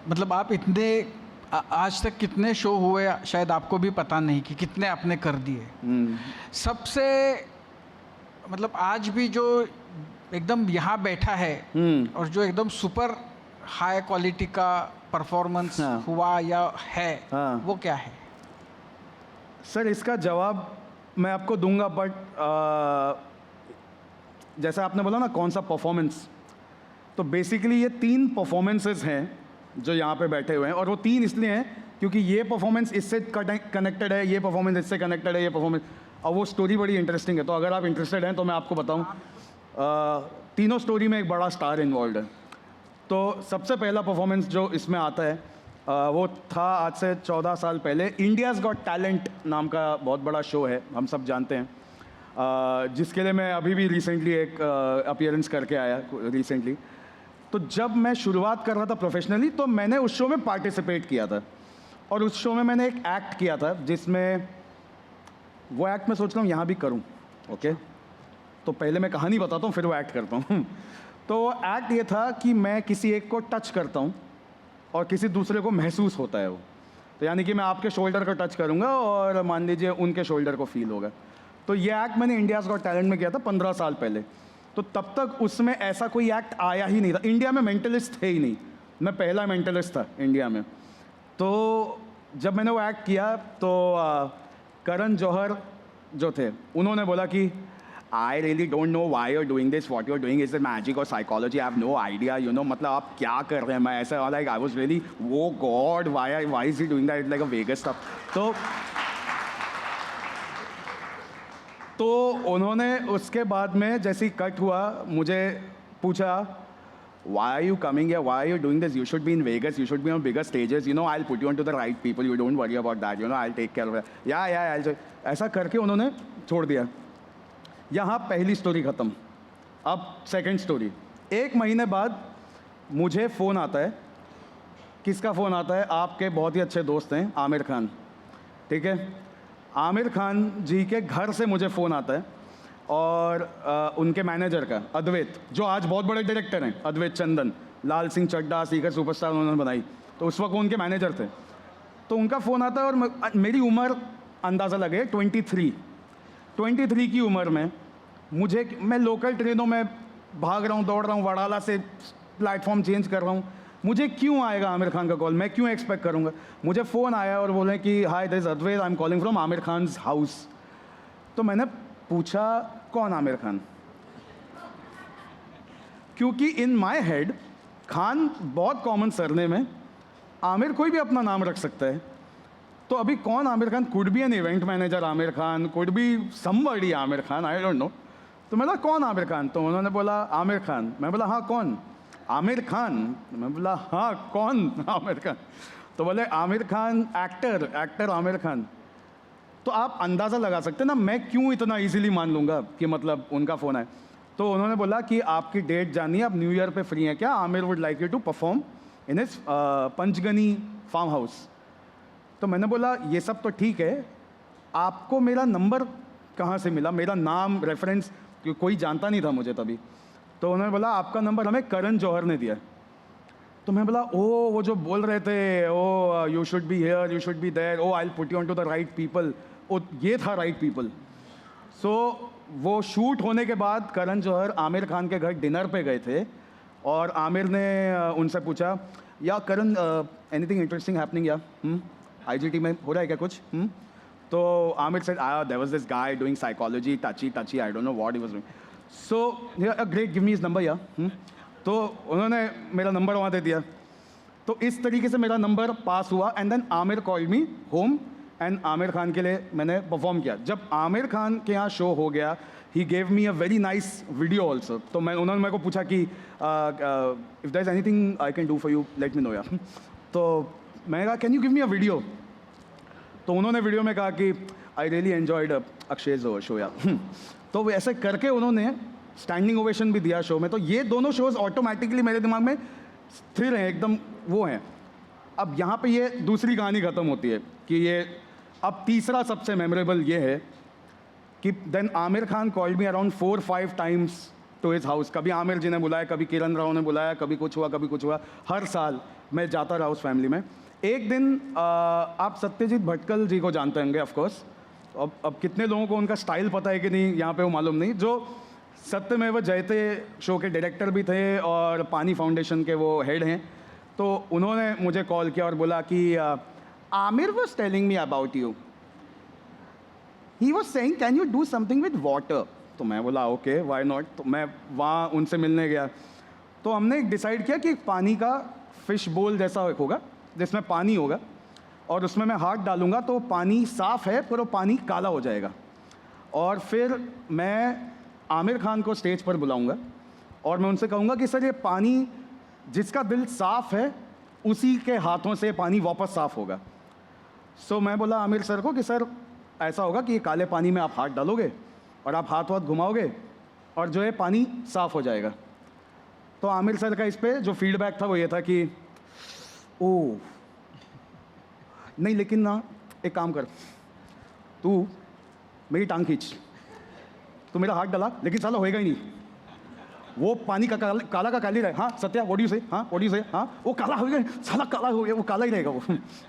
मतलब आप इतने आज तक कितने शो हुए शायद आपको भी पता नहीं कि कितने आपने कर दिए। सबसे मतलब आज भी जो एकदम यहाँ बैठा है और जो एकदम सुपर हाई क्वालिटी का परफॉर्मेंस हुआ या है, वो क्या है? सर इसका जवाब मैं आपको दूंगा, बट जैसा आपने बोला ना कौन सा परफॉर्मेंस, तो बेसिकली ये 3 परफॉर्मेंसेस हैं जो यहाँ पे बैठे हुए हैं, और वो 3 इसलिए हैं क्योंकि ये परफॉर्मेंस इससे कनेक्टेड है, ये परफॉर्मेंस इससे कनेक्टेड है, ये परफॉर्मेंस, और वो स्टोरी बड़ी इंटरेस्टिंग है। तो अगर आप इंटरेस्टेड हैं तो मैं आपको बताऊँ, तीनों स्टोरी में एक बड़ा स्टार इन्वॉल्व है। तो सबसे पहला परफॉर्मेंस जो इसमें आता है वो था आज से 14 साल पहले। इंडियाज़ गॉट टैलेंट नाम का बहुत बड़ा शो है, हम सब जानते हैं, जिसके लिए मैं अभी भी रिसेंटली एक अपीयरेंस करके आया रिसेंटली। तो जब मैं शुरुआत कर रहा था प्रोफेशनली तो मैंने उस शो में पार्टिसिपेट किया था, और उस शो में मैंने एक एक्ट किया था जिसमें वो एक्ट मैं सोच रहा हूँ यहाँ भी करूँ। ओके, तो पहले मैं कहानी बताता हूँ फिर वो एक्ट करता हूँ। तो एक्ट ये था कि मैं किसी एक को टच करता हूँ और किसी दूसरे को महसूस होता है वो। तो यानी कि मैं आपके शोल्डर को टच करूँगा और मान लीजिए उनके शोल्डर को फील होगा। तो ये एक्ट मैंने इंडियाज़ गॉट टैलेंट में किया था 15 साल पहले। तो तब तक उसमें ऐसा कोई एक्ट आया ही नहीं था, इंडिया में मेंटलिस्ट थे ही नहीं, मैं पहला मेंटलिस्ट था इंडिया में। तो जब मैंने वो एक्ट किया तो करण जौहर जो थे उन्होंने बोला कि I really don't know why you're doing this, what you're doing is magic और psychology, I have no idea, you know, मतलब आप क्या कर रहे हैं। मैं ऐसा लाइक आई वॉज रियली वो god why is he doing that, like a Vegas stuff. तो उन्होंने उसके बाद में जैसे ही कट हुआ मुझे पूछा why are you coming here, why are you doing this, you should be in Vegas, you should be on bigger stages, you know, I'll put you onto the right people, you don't worry about that, you know, I'll take care of it, yeah I'll ऐसा करके उन्होंने छोड़ दिया। यहाँ पहली स्टोरी ख़त्म। अब सेकंड स्टोरी। 1 महीने बाद मुझे फ़ोन आता है। किसका फ़ोन आता है? आपके बहुत ही अच्छे दोस्त हैं आमिर खान, ठीक है। आमिर खान जी के घर से मुझे फ़ोन आता है और उनके मैनेजर का, अद्वैत, जो आज बहुत बड़े डायरेक्टर हैं, अद्वैत चंदन, लाल सिंह चड्ढा, सीकर सुपरस्टार उन्होंने बनाई, तो उस वक्त वो उनके मैनेजर थे। तो उनका फ़ोन आता है और मेरी उम्र अंदाज़ा लगे 23 की उम्र में मैं लोकल ट्रेनों में भाग रहा हूँ, दौड़ रहा हूँ, वडाला से प्लेटफॉर्म चेंज कर रहा हूँ, मुझे क्यों आएगा आमिर खान का कॉल, मैं क्यों एक्सपेक्ट करूँगा। मुझे फ़ोन आया और बोले कि hi this Advait, I am calling from Aamir Khan's house. तो मैंने पूछा कौन आमिर खान, क्योंकि इन माय हेड खान बहुत कॉमन सरनेम है, आमिर कोई भी अपना नाम रख सकता है। तो अभी कौन Aamir Khan, could be an event manager Aamir Khan, could be somebody Aamir Khan, I don't no. तो मैं बोला कौन आमिर खान? तो उन्होंने बोला आमिर खान। मैं बोला हाँ कौन? आमिर खान। मैं बोला हाँ कौन आमिर खान? तो बोले आमिर खान एक्टर आमिर खान। तो आप अंदाज़ा लगा सकते हैं ना मैं क्यों इतना इजीली मान लूँगा कि मतलब उनका फ़ोन है। तो उन्होंने बोला कि आपकी डेट जाननी है, आप न्यू ईयर पे फ्री हैं क्या? Aamir would like you to perform in his Panchgani farm house. तो मैंने बोला ये सब तो ठीक है, आपको मेरा नंबर कहाँ से मिला? मेरा नाम रेफरेंस कोई जानता नहीं था मुझे तभी। तो उन्होंने बोला आपका नंबर हमें करण जौहर ने दिया। तो मैं बोला ओ वो जो बोल रहे थे oh you should be here, you should be there, oh I will put you on to the right people, oh ये था राइट पीपल। सो वो शूट होने के बाद करण जौहर आमिर खान के घर डिनर पे गए थे और आमिर ने उनसे पूछा या करण एनीथिंग इंटरेस्टिंग हैपनिंग या आईजीटी में हो रहा है क्या कुछ? तो Aamir said there was this guy doing psychology, touchy I don't know what he was doing, so great give me his number या। तो उन्होंने मेरा नंबर वहाँ दे दिया। तो इस तरीके से मेरा नंबर पास हुआ and then Aamir called me home and Aamir Khan के लिए मैंने परफॉर्म किया। जब आमिर खान के यहाँ शो हो गया he gave me a very nice video also. तो उन्होंने मेरे को पूछा कि if there is anything I can do for you let me know यार। तो मैंने कहा can you give me a video? तो उन्होंने वीडियो में कहा कि I really enjoyed Akshay show यार। तो ऐसे करके उन्होंने स्टैंडिंग ओवेशन भी दिया शो में। तो ये दोनों शोज़ ऑटोमेटिकली मेरे दिमाग में स्थिर हैं, एकदम वो हैं। अब यहाँ पे ये दूसरी कहानी ख़त्म होती है कि ये अब तीसरा सबसे मेमोरेबल ये है कि then Aamir Khan called me around 4-5 times to his house. कभी आमिर जी ने बुलाया, कभी किरण राव ने बुलाया, कभी कुछ हुआ। हर साल मैं जाता रहा उस फैमिली में। एक दिन आप सत्यजीत भटकल जी को जानते होंगे ऑफकोर्स। अब कितने लोगों को उनका स्टाइल पता है कि नहीं यहाँ पे वो मालूम नहीं, जो सत्यमेव जयते शो के डायरेक्टर भी थे और पानी फाउंडेशन के वो हेड हैं। तो उन्होंने मुझे कॉल किया और बोला कि Aamir was telling me about you, he was saying can you do something with water. तो मैं बोला ओके व्हाई नॉट। तो मैं वहाँ उनसे मिलने गया। तो हमने डिसाइड किया कि पानी का फिश बोल जैसा होगा जिसमें पानी होगा और उसमें मैं हाथ डालूंगा तो पानी साफ़ है पर वो पानी काला हो जाएगा। और फिर मैं आमिर खान को स्टेज पर बुलाऊंगा और मैं उनसे कहूँगा कि सर ये पानी जिसका दिल साफ़ है उसी के हाथों से पानी वापस साफ़ होगा। सो मैं बोला आमिर सर को कि सर ऐसा होगा कि ये काले पानी में आप हाथ डालोगे और आप हाथ घुमाओगे और जो है पानी साफ़ हो जाएगा। तो आमिर सर का इस पर जो फीडबैक था वो ये था कि ओह नहीं लेकिन ना एक काम कर, तू मेरी टांग खींच, तू मेरा हाथ डाला लेकिन साला होएगा ही नहीं। वो पानी का काला का काली रहे, हाँ सत्या व्हाट डू यू से, हाँ व्हाट डू यू से, हाँ वो काला हो गया, साला काला हो गया, वो काला ही रहेगा वो,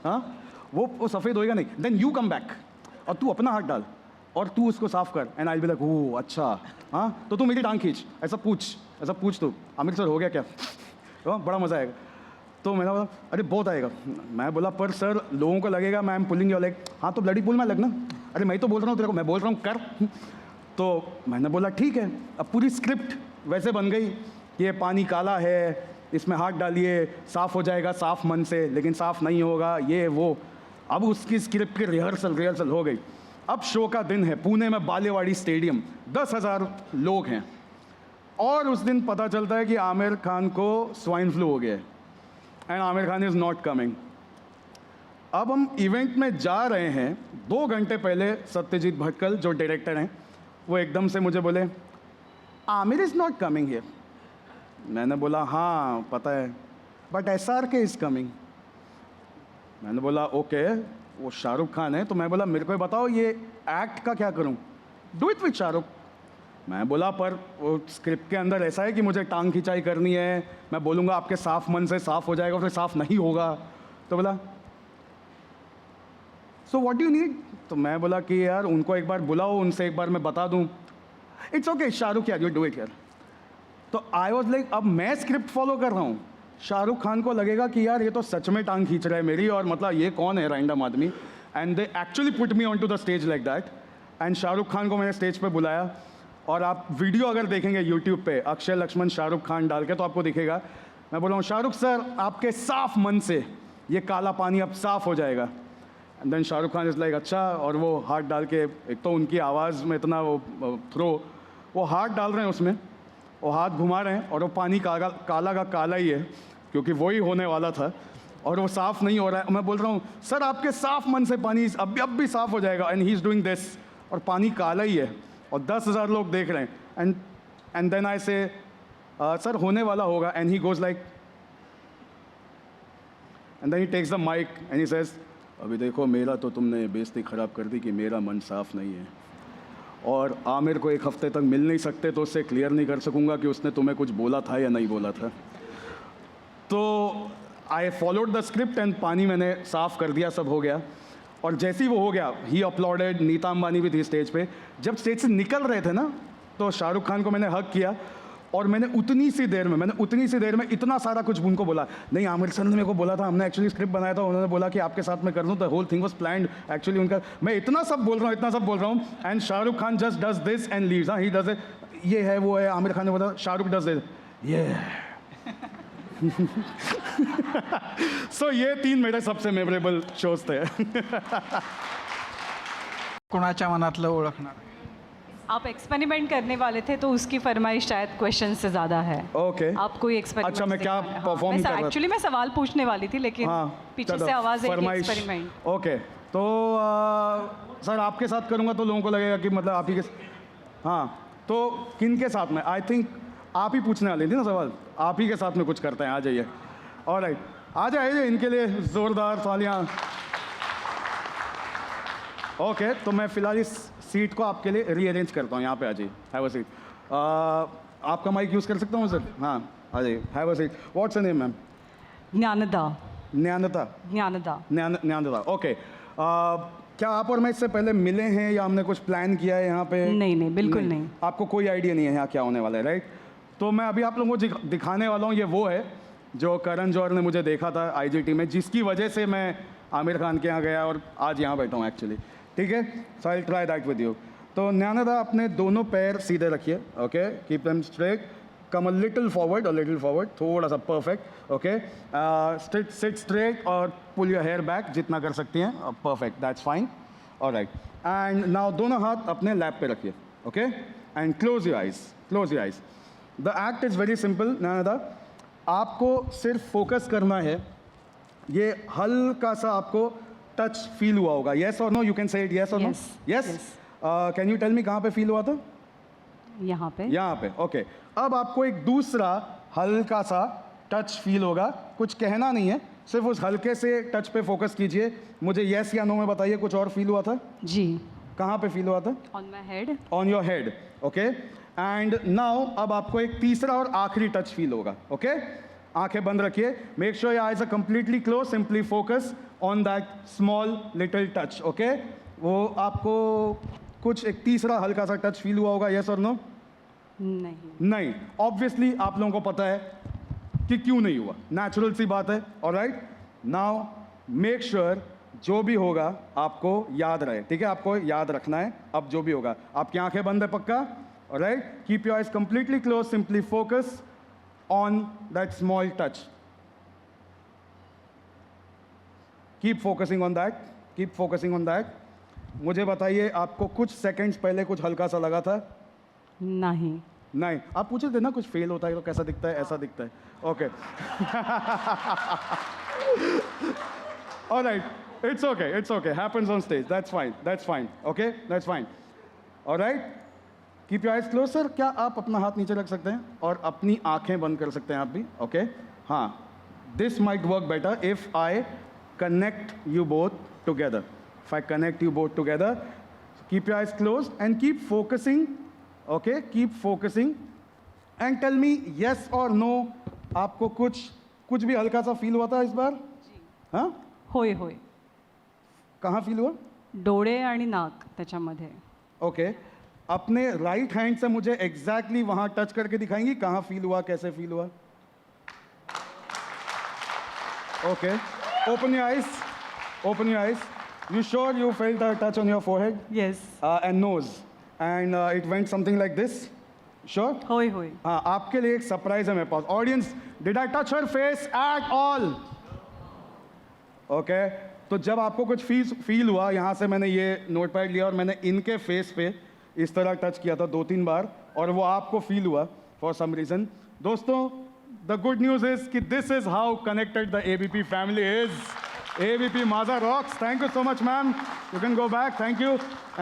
हाँ वो सफ़ेद होएगा नहीं। देन यू कम बैक और तू अपना हाथ डाल और तू उसको साफ कर and I be like oh अच्छा, हाँ तो तू मेरी टांग खींच, ऐसा पूछ तू आमिर सर हो गया क्या, तो बड़ा मज़ा आएगा। तो मैंने बोला अरे बहुत आएगा। मैं बोला पर सर लोगों को लगेगा मैं एम पुलिंग योर लेग। हाँ तो ब्लडी पुल में लगना। अरे मैं तो बोल रहा हूँ तेरे को, मैं बोल रहा हूँ कर। तो मैंने बोला ठीक है। अब पूरी स्क्रिप्ट वैसे बन गई कि ये पानी काला है, इसमें हाथ डालिए साफ़ हो जाएगा, साफ़ मन से, लेकिन साफ़ नहीं होगा, ये वो। अब उसकी स्क्रिप्ट की रिहर्सल हो गई। अब शो का दिन है, पुणे में बालेवाड़ी स्टेडियम, 10,000 लोग हैं और उस दिन पता चलता है कि आमिर खान को स्वाइन फ्लू हो गया है and Aamir Khan is not coming. अब हम इवेंट में जा रहे हैं, 2 घंटे पहले सत्यजीत भटकल जो डायरेक्टर हैं वो एकदम से मुझे बोले Aamir is not coming here. मैंने बोला हाँ पता है, बट SRK इज़ कमिंग। मैंने बोला ओके, वो शाहरुख खान है। तो मैं बोला मेरे को बताओ ये एक्ट का क्या करूं, डू इट विथ शाहरुख। मैं बोला पर वो स्क्रिप्ट के अंदर ऐसा है कि मुझे टांग खिंचाई करनी है, मैं बोलूँगा आपके साफ मन से साफ़ हो जाएगा, फिर साफ़ नहीं होगा। तो बोला सो व्हाट यू नीड। तो मैं बोला कि यार उनको एक बार बुलाओ, उनसे एक बार मैं बता दूँ। इट्स ओके शाहरुख यार, यू डू इट यार। तो आई वॉज लाइक अब मैं स्क्रिप्ट फॉलो कर रहा हूँ, शाहरुख खान को लगेगा कि यार ये तो सच में टांग खींच रहा है मेरी, और मतलब ये कौन है रैंडम आदमी। And they actually put me on to the stage like that. And Shahrukh Khan को मैंने स्टेज पे बुलाया और आप वीडियो अगर देखेंगे यूट्यूब पे अक्षय लक्ष्मण शाहरुख खान डाल के तो आपको दिखेगा। मैं बोल रहा हूँ शाहरुख सर आपके साफ मन से ये काला पानी अब साफ हो जाएगा। And then Shahrukh Khan is like अच्छा, और वो हाथ डाल के, एक तो उनकी आवाज़ में इतना वो थ्रो, वो हाथ डाल रहे हैं उसमें, वो हाथ घुमा रहे हैं और वो पानी काला का काला ही है क्योंकि वही होने वाला था और वो साफ़ नहीं हो रहा है। मैं बोल रहा हूँ सर आपके साफ मन से पानी अब भी साफ़ हो जाएगा, and he is doing this, और पानी काला ही है और 10,000 लोग देख रहे हैं। एंड देन आई से सर होने वाला होगा, and he goes like, and then he takes the mic and he says अभी देखो मेरा तो तुमने बेइज्जती ख़राब कर दी कि मेरा मन साफ़ नहीं है, और आमिर को 1 हफ्ते तक मिल नहीं सकते तो उससे क्लियर नहीं कर सकूँगा कि उसने तुम्हें कुछ बोला था या नहीं बोला था। तो I followed the script and पानी मैंने साफ़ कर दिया, सब हो गया। और जैसे ही वो हो गया ही अपलोडेड, नीता अंबानी भी थी स्टेज पे। जब स्टेज से निकल रहे थे ना तो शाहरुख खान को मैंने हक किया और मैंने उतनी सी देर में इतना सारा कुछ उनको बोला। नहीं आमिर सर ने मेरे को बोला था, हमने एक्चुअली स्क्रिप्ट बनाया था, उन्होंने बोला कि आपके साथ मैं कर दूँ, the whole thing was planned actually उनका। मैं इतना सब बोल रहा हूँ and Shahrukh Khan just does this and leaves. हाँ ही डज इट, ये है वो है, आमिर खान ने बोला, शाहरुख डज दिस, ये सो ये 3 मेरे सबसे मेमोरेबल शोज थे। कोणाच्या मनातलं ओळखणार? आप एक्सपेरिमेंट करने वाले थे तो उसकी फरमाइश शायद क्वेश्चन से ज़्यादा है। ओके आप कोई एक्सपेरिमेंट? अच्छा मैं क्या परफॉर्म कर रहा था? एक्चुअली मैं सवाल पूछने वाली थी लेकिन पीछे से आवाज़ आई एक्सपेरिमेंट। ओके तो सर आपके साथ करूँगा तो लोगों को लगेगा कि मतलब आप ही के, हाँ तो किन के साथ में, आई थिंक आप ही पूछने वाली थी ना सवाल, आप ही के साथ में कुछ करते हैं, आ जाइए। ऑलराइट आ जाइए, इनके लिए ज़ोरदार तालियां। ओके तो मैं फ़िलहाल इस सीट को आपके लिए रीअरेंज करता हूँ, यहाँ पे आ जाइए, हैव अ सीट। आपका माइक यूज़ कर सकता हूँ सर? हाँ आ जाइए, have a seat. What's your name ma'am? Gyanada. Gyanada? Gyanada. Gyanada, okay. क्या आप और मैं इससे पहले मिले हैं या हमने कुछ प्लान किया है यहाँ पे? नहीं बिल्कुल नहीं। आपको कोई आइडिया नहीं है यहाँ क्या होने वाला है, राइट? तो मैं अभी आप लोगों को दिखाने वाला हूँ, ये वो है जो करण जौहर ने मुझे देखा था IGT में, जिसकी वजह से मैं आमिर खान के यहाँ गया और आज यहाँ बैठा हूँ एक्चुअली, ठीक है? So I will try that with you. तो ज्ञानदा अपने दोनों पैर सीधे रखिए, okay, keep them straight, come a little forward, थोड़ा सा, परफेक्ट, ओके। सिट स्ट्रेट और पुल योर हेयर बैक जितना कर सकती हैं, perfect, that's fine, alright. And now दोनों हाथ अपने लैप पे रखिए, okay, and close your eyes. The act is very simple Gyanada, आपको सिर्फ फोकस करना है, ये हल्का सा आपको टच फील हुआ होगा, येस और no, you can say it yes और no, yes. Can you tell me कहाँ पे फील हुआ था? यहाँ पे, ओके। अब आपको एक दूसरा हल्का सा टच फील होगा, कुछ कहना नहीं है, सिर्फ उस हल्के से टच पे फोकस कीजिए। मुझे येस या नो में बताइए, कुछ और फील हुआ था? जी। कहाँ पे फील हुआ था? On my head. On your head, okay. And now अब आपको एक तीसरा और आखिरी टच फील होगा. ओके, आंखें बंद रखिए. Make sure your eyes are completely close. Simply focus on that small little touch. Okay, वो आपको कुछ एक तीसरा हल्का सा टच फील हुआ होगा. यस और नो? नहीं. ऑब्वियसली आप लोगों को पता है कि क्यों नहीं हुआ. नेचुरल सी बात है. ऑलराइट, नाउ मेक श्योर जो भी होगा आपको याद रहे. ठीक है, आपको याद रखना है. अब जो भी होगा, आपकी आंखें बंद है पक्का? Alright, keep your eyes completely close. Simply focus on that small touch. Keep focusing on that. Keep focusing on that. मुझे बताइए, आपको कुछ सेकंड्स पहले कुछ हल्का सा लगा था? नहीं. नहीं. आप पूछ रहे थे ना कुछ फेल होता है तो कैसा दिखता है? ऐसा दिखता है. Okay. Alright, it's okay, it's okay. Happens on stage. That's fine, that's fine. Okay, that's fine. Alright, keep your eyes close. Sir, क्या आप अपना हाथ नीचे रख सकते हैं और अपनी आंखें बंद कर सकते हैं आप भी? ओके, हाँ. This might work better if I connect you both together. If I connect you both together, keep your eyes closed and keep focusing. Okay, keep focusing and tell me yes or no. आपको कुछ भी हल्का सा फील हुआ था इस बार? हाँ, होय होय. कहाँ फील हुआ? डोळे आणि नाक त्याच्यामध्ये. ओके, अपने राइट हैंड से मुझे एग्जैक्टली वहाँ टच करके दिखाएंगी कहाँ फील हुआ, कैसे फील हुआ? Okay, open your eyes. Open your eyes. You sure you felt a touch on your forehead? Yes. And nose. And it went something like this? Sure? होय होय. हाँ, आपके लिए एक सरप्राइज है मेरे पास. Audience, did I touch her face at all? Okay, तो जब आपको कुछ फील हुआ, यहाँ से मैंने ये नोटपैड लिया और मैंने इनके फेस पे इस तरह टच किया था 2-3 बार और वो आपको फील हुआ फॉर सम रीज़न. दोस्तों, the good news is कि this is how connected the ABP family is. ABP Maaza rocks. Thank you so much, ma'am. You can go back. Thank you.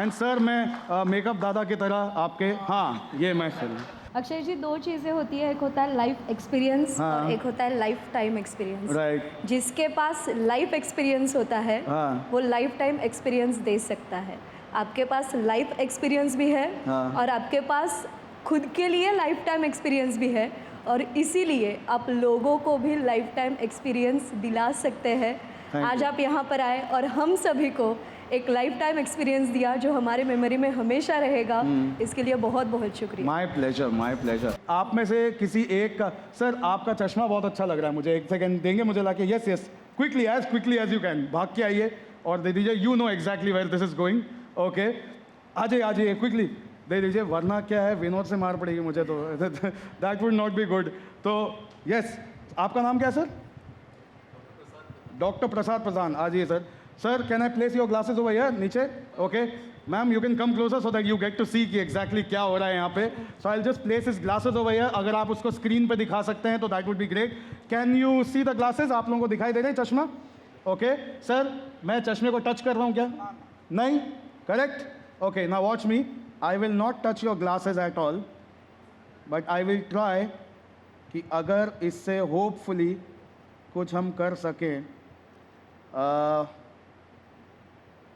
And sir, मैं मेकअप दादा की तरह आपके, हाँ, ये मैं फिल्म. अक्षय जी, दो चीज़ें होती है. एक होता है लाइफ एक्सपीरियंस और एक होता है लाइफ टाइम एक्सपीरियंस. राइट. जिसके पास लाइफ एक्सपीरियंस होता है हाँ. वो लाइफ टाइम एक्सपीरियंस दे सकता है. आपके पास लाइफ एक्सपीरियंस भी है हाँ. और आपके पास खुद के लिए लाइफ टाइम एक्सपीरियंस भी है और इसीलिए आप लोगों को भी लाइफ टाइम एक्सपीरियंस दिला सकते हैं. आज आप यहाँ पर आए और हम सभी को एक लाइफ टाइम एक्सपीरियंस दिया जो हमारे मेमोरी में हमेशा रहेगा. इसके लिए बहुत बहुत शुक्रिया. My pleasure, my pleasure. आप में से किसी एक का, सर आपका चश्मा बहुत अच्छा लग रहा है मुझे. एक सेकंड देंगे मुझे लाके? Yes yes, quickly as you can भाग के आइए और दे दीजिए. You know exactly where this is going. Okay, आ जाइए क्विकली दे दीजिए, वरना क्या है, विनोद से मार पड़ेगी मुझे तो. That would not be good. तो यस, आपका नाम क्या है सर? डॉक्टर प्रसाद प्रधान. आ जाइए sir. Sir, can I place your glasses over here नीचे? Okay ma'am, you can come closer so that you get to see कि एग्जैक्टली क्या हो रहा है यहाँ पे. So I will just place his glasses over here. अगर आप उसको स्क्रीन पे दिखा सकते हैं तो that would be great. Can you see the glasses? आप लोगों को दिखाई दे रहे हैं चश्मा? ओके सर, मैं चश्मे को टच कर रहा हूँ क्या? नहीं, correct. Okay, now watch me. I will not touch your glasses at all, but I will try कि अगर इससे hopefully कुछ हम कर सकें.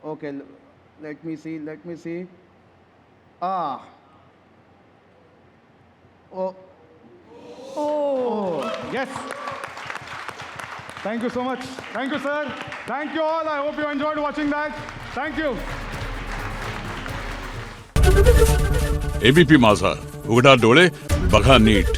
Okay, let me see. Oh, yes. Thank you so much. Thank you, sir. Thank you all. I hope you enjoyed watching that. Thank you. ABP माझा, उघडा डोळे बघा नीट.